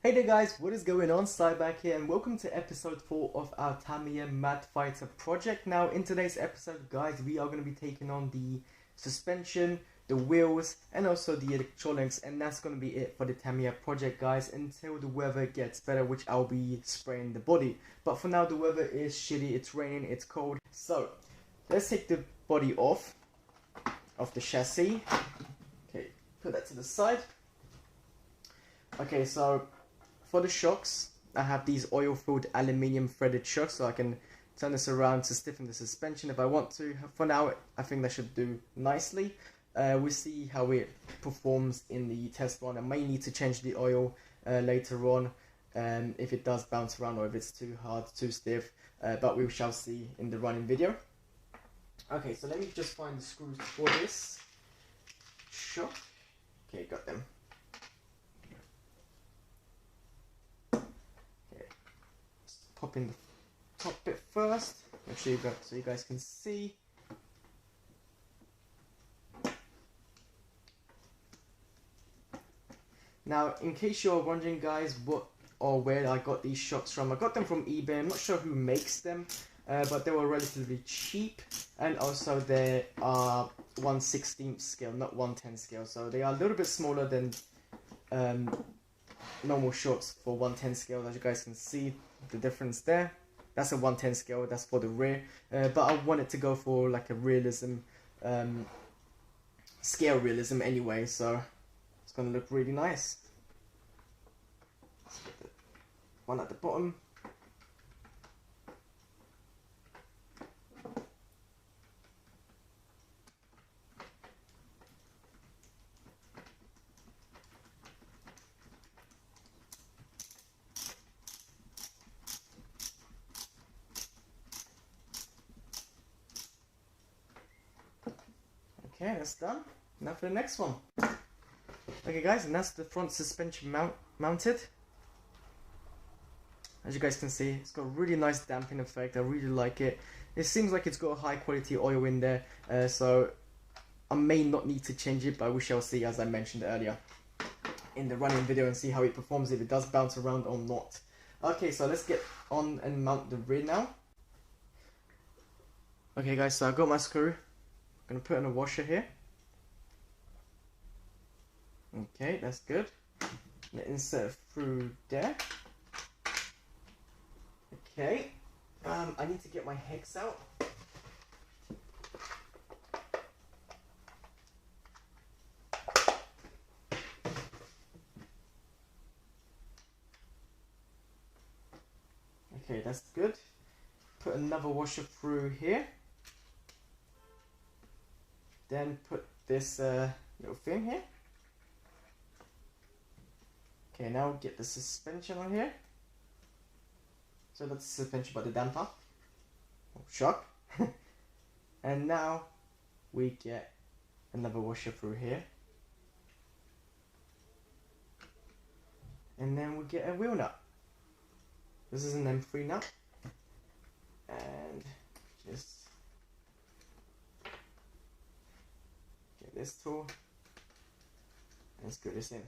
Hey there guys, what is going on? Cyback here and welcome to episode 4 of our Tamiya Mad Fighter project. Now in today's episode guys, we are going to be taking on the suspension, the wheels and also the electronics, and that's going to be it for the Tamiya project guys until the weather gets better, which I'll be spraying the body. But for now the weather is shitty, it's raining, it's cold. So let's take the body off the chassis. Okay, put that to the side. Okay, so for the shocks, I have these oil-filled aluminium threaded shocks, so I can turn this around to stiffen the suspension if I want to. For now, I think that should do nicely. We'll see how it performs in the test run. I may need to change the oil later on if it does bounce around or if it's too hard, too stiff, but we shall see in the running video. Okay, so let me just find the screws for this shock. Okay, got them. Pop in the top bit first. Make sure so you guys can see. Now, in case you're wondering, guys, what or where I got these shocks from, I got them from eBay. I'm not sure who makes them, but they were relatively cheap, and also they are 1/16 scale, not 1/10 scale, so they are a little bit smaller than normal shocks for 1/10 scale. As you guys can see the difference there, that's a 1/10 scale, that's for the rear, but I wanted to go for like a realism, scale realism anyway, so it's gonna look really nice. Let's get the one at the bottom. Okay, that's done. Now for the next one. Okay guys, and that's the front suspension mounted. As you guys can see, it's got a really nice damping effect. I really like it. It seems like it's got a high quality oil in there, so I may not need to change it, but we shall see, as I mentioned earlier in the running video, and see how it performs, if it does bounce around or not. Okay, so let's get on and mount the rear now. Okay guys, so I got my screw. I'm gonna put in a washer here. Okay, that's good. Let insert through there. Okay, I need to get my hex out. Okay, that's good. Put another washer through here. Then put this little thing here. Okay, now get the suspension on here. So that's the suspension by the damper. Oh, shock. And now we get another washer through here. And then we get a wheel nut. This is an M3 nut. And just get this tool and screw this in.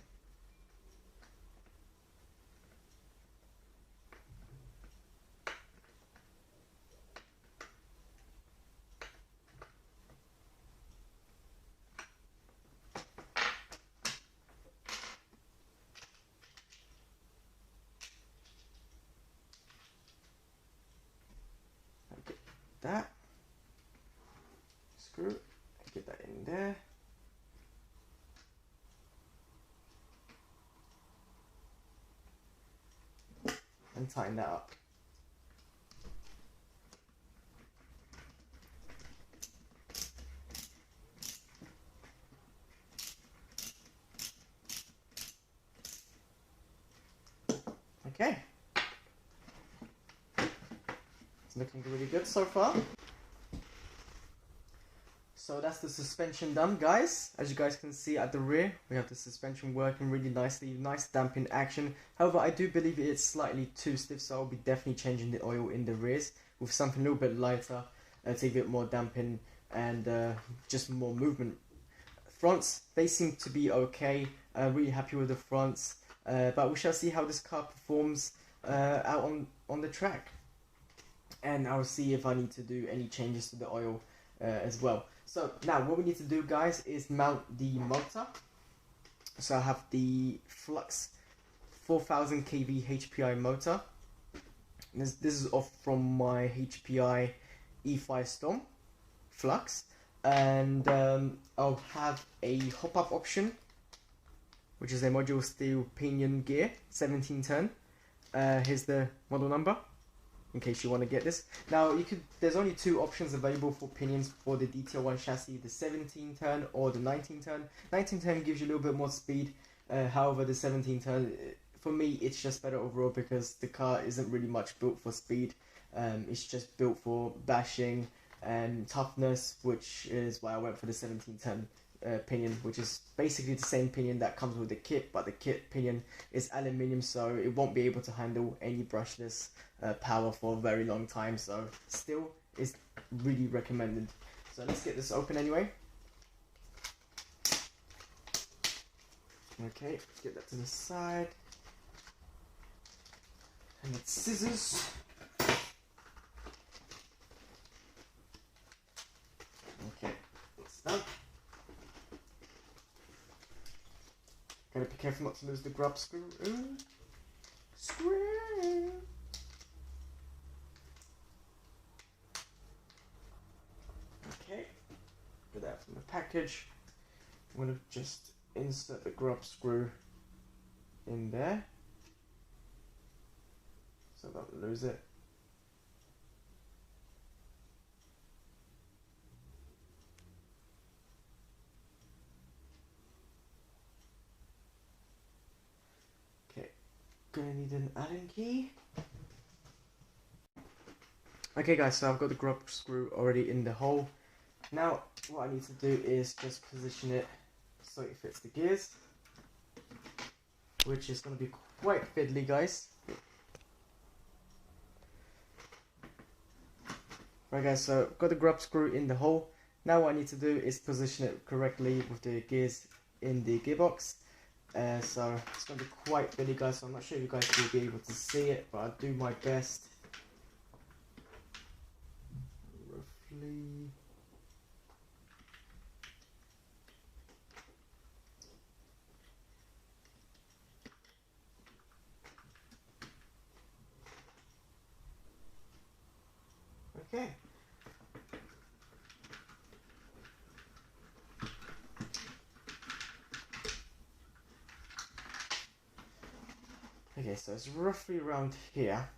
That screw, get that in there. And tighten that up. Okay. Looking really good so far. So that's the suspension done, guys. As you guys can see at the rear, we have the suspension working really nicely, nice damping action. However, I do believe it's slightly too stiff, so I'll be definitely changing the oil in the rears with something a little bit lighter to give it more damping and just more movement. Fronts, they seem to be okay. Really happy with the fronts. but we shall see how this car performs out on the track, and I'll see if I need to do any changes to the oil as well. So now what we need to do, guys, is mount the motor. So I have the Flux 4000 kV HPI motor. This is off from my HPI E5 Storm Flux, and I'll have a hop-up option, which is a module steel pinion gear, 17 turn. Here's the model number, in case you want to get this. Now there's only two options available for pinions for the DT-01 chassis, the 17 turn or the 19 turn. 19 turn gives you a little bit more speed, however the 17 turn, for me it's just better overall because the car isn't really much built for speed. It's just built for bashing and toughness, which is why I went for the 17 turn pinion, which is basically the same pinion that comes with the kit, but the kit pinion is aluminium, so it won't be able to handle any brushless power for a very long time, so still is really recommended. So let's get this open anyway. Okay, get that to the side, and it's scissors. Okay, it's done. Gotta be careful not to lose the grub screw. Screw. Okay, get that from the package. I'm gonna just insert the grub screw in there so I don't lose it. Okay, gonna need an Allen key. Okay guys, so I've got the grub screw already in the hole. Now what I need to do is just position it so it fits the gears, which is going to be quite fiddly, guys. Right guys, so I've got the grub screw in the hole. Now what I need to do is position it correctly with the gears in the gearbox. So it's going to be quite fiddly, guys, so I'm not sure if you guys will be able to see it, but I'll do my best. Roughly. Okay. Okay, so it's roughly around here.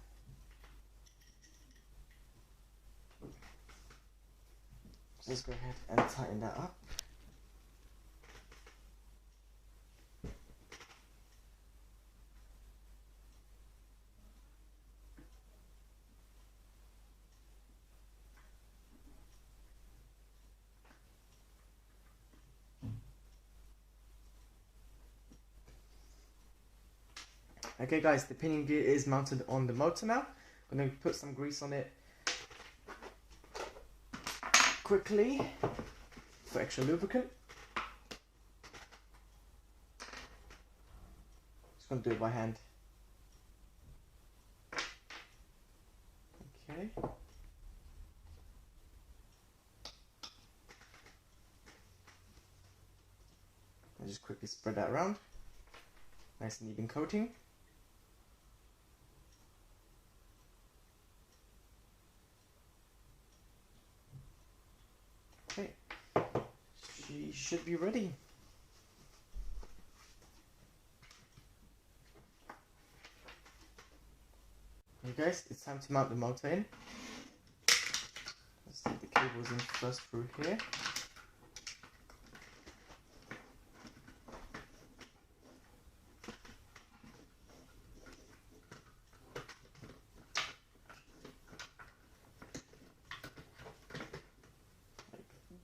So let's go ahead and tighten that up. Okay guys, the pinion gear is mounted on the motor now. I'm going to put some grease on it quickly for extra lubricant. Just going to do it by hand. Okay. I'll just quickly spread that around. Nice and even coating. Okay, she should be ready. Okay guys, it's time to mount the motor in. Let's take the cables in first through here.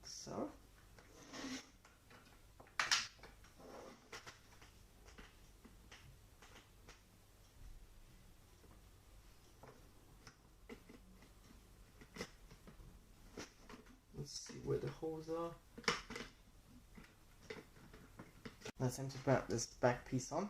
So. Let's see where the holes are. Now it's time to put this back piece on.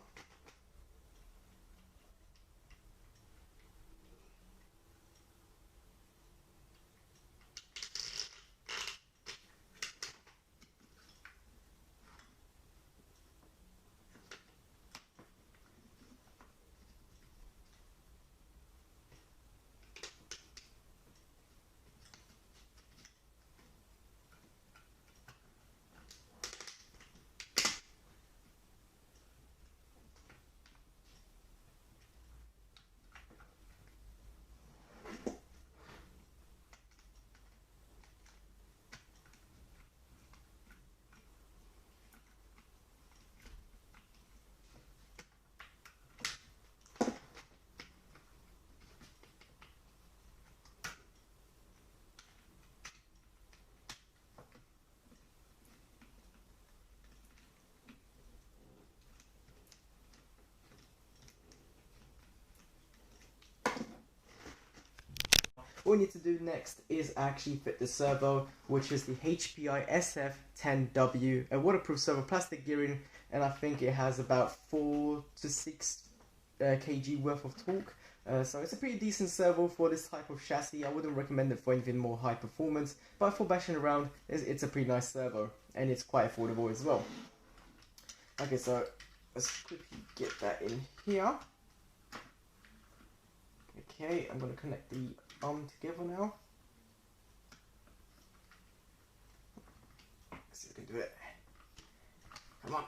all we need to do next is actually fit the servo, which is the HPI SF10W, a waterproof servo, plastic gearing, and I think it has about 4 to 6 kg worth of torque. So it's a pretty decent servo for this type of chassis. I wouldn't recommend it for anything more high performance, but for bashing around, it's a pretty nice servo, and it's quite affordable as well. Okay, so let's quickly get that in here. Okay, I'm going to connect the arm together now. Let's see if I can do it. Come on.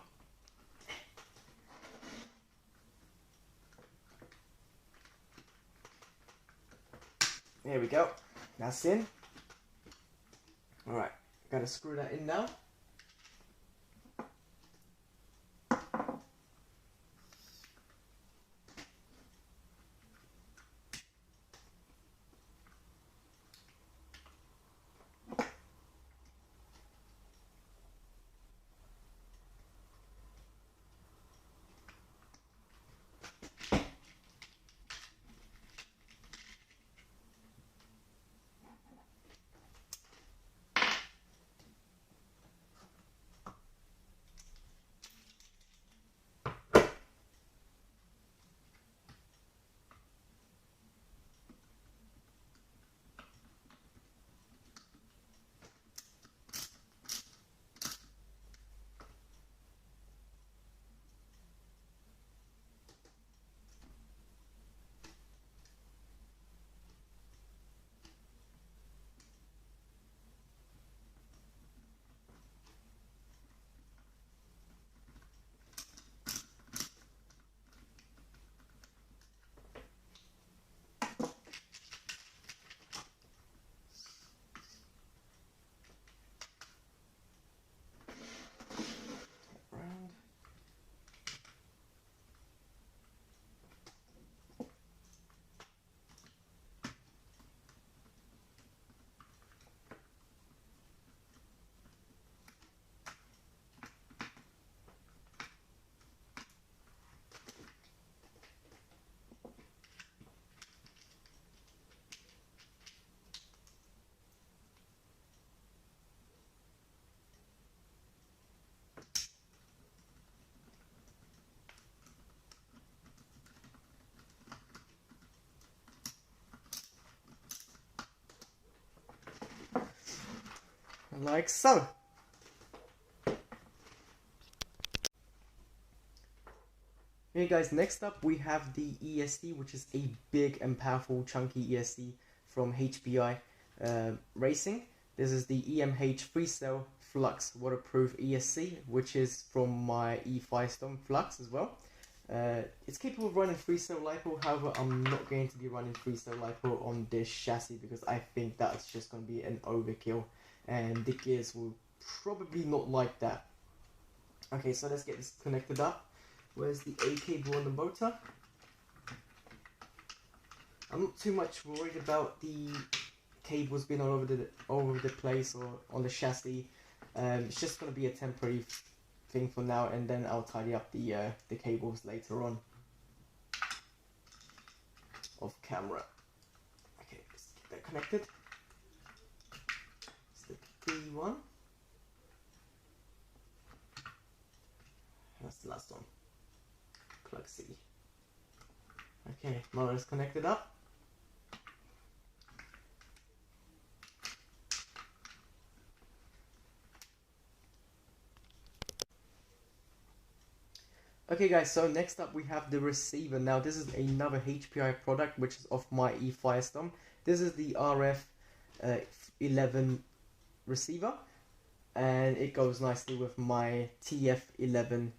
There we go. That's in. Alright, gotta screw that in now. Like so. Hey guys, next up we have the ESC, which is a big and powerful chunky ESC from HPI Racing. This is the EMH Freestyle Flux waterproof ESC, which is from my E5 Flux as well. It's capable of running freestyle LiPo, however I'm not going to be running freestyle LiPo on this chassis because I think that's just going to be an overkill and the gears will probably not like that. Okay, so let's get this connected up. Where's the A cable on the motor? I'm not too much worried about the cables being all over the place or on the chassis. It's just going to be a temporary thing for now, and then I'll tidy up the cables later on off camera. Okay, let's get that connected. D1. That's the last one. Plug C. Okay, motor is connected up. Okay guys, so next up we have the receiver. Now this is another HPI product which is off my E5. This is the RF11 receiver, and it goes nicely with my TF11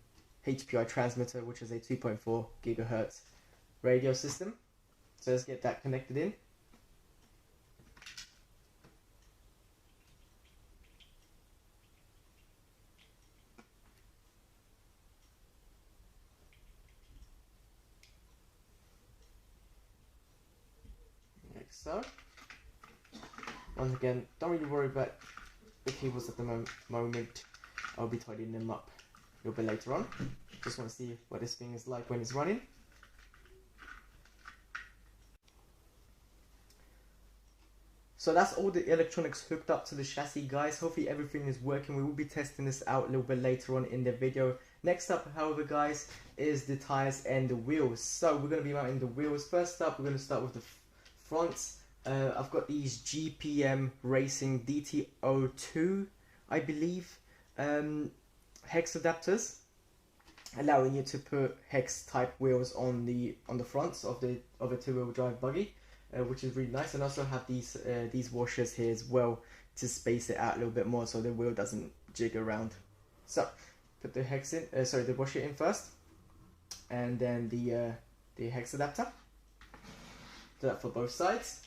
HPI transmitter, which is a 2.4 gigahertz radio system. So let's get that connected in. Like so. Once again, don't really worry about the cables at the moment. I'll be tidying them up a little bit later on. Just want to see what this thing is like when it's running. So that's all the electronics hooked up to the chassis, guys. Hopefully everything is working. We will be testing this out a little bit later on in the video. Next up, however, guys, is the tires and the wheels. So we're going to be mounting the wheels. First up, we're going to start with the fronts. I've got these GPM Racing DT-02, I believe, hex adapters, allowing you to put hex type wheels on the fronts of a two-wheel drive buggy, which is really nice. And also have these washers here as well to space it out a little bit more so the wheel doesn't jig around. So put the hex in, the washer in first, and then the hex adapter. Do that for both sides.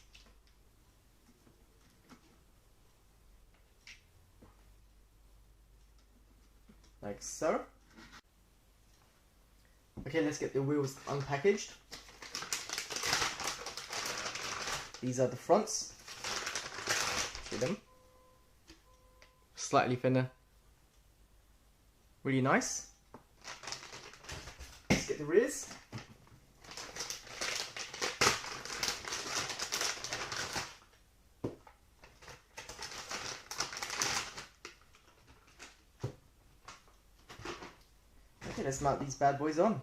Like so. Okay, let's get the wheels unpackaged. These are the fronts. See them? Slightly thinner. Really nice. Let's get the rears. Okay, let's mount these bad boys on.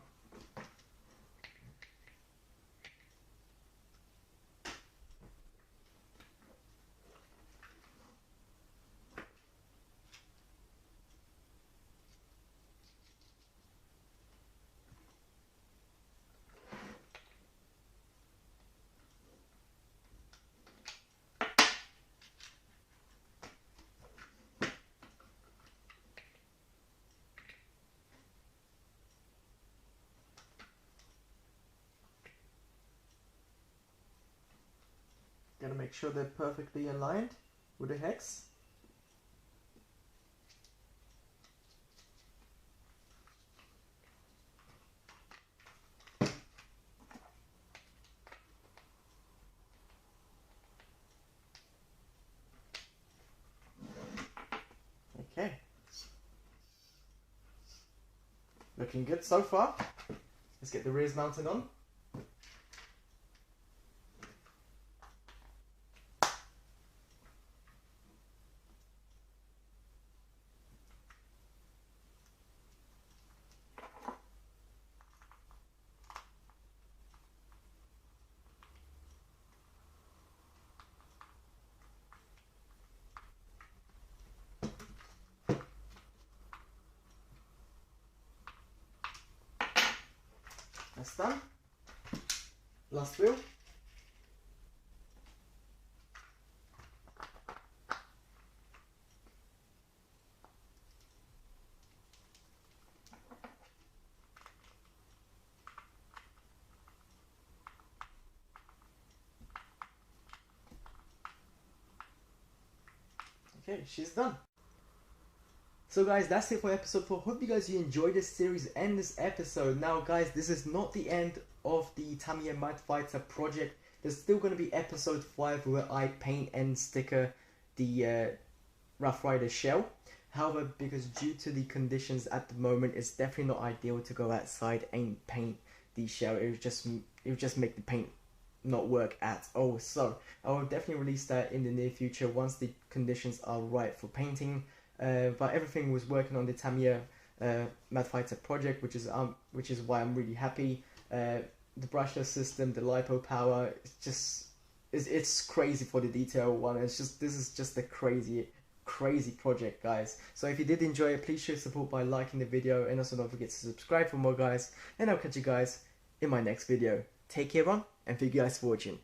Gotta make sure they're perfectly aligned with the hex. Okay. Looking good so far. Let's get the rears mounted on. That's done. Last wheel. Okay, she's done. So guys, that's it for episode 4. Hope you guys enjoyed this series and this episode. Now guys, this is not the end of the Tamiya Mad Fighter project. There's still going to be episode 5 where I paint and sticker the Rough Rider shell. However, because due to the conditions at the moment, it's definitely not ideal to go outside and paint the shell. It would just make the paint not work at all. So I will definitely release that in the near future once the conditions are right for painting. But everything was working on the Tamiya Mad Fighter project, which is why I'm really happy. The brushless system, the lipo power, it's crazy for the DT-01. This is just a crazy project, guys. So if you did enjoy it, please show support by liking the video, and also don't forget to subscribe for more, guys. And I'll catch you guys in my next video. Take care, everyone, and thank you guys for watching.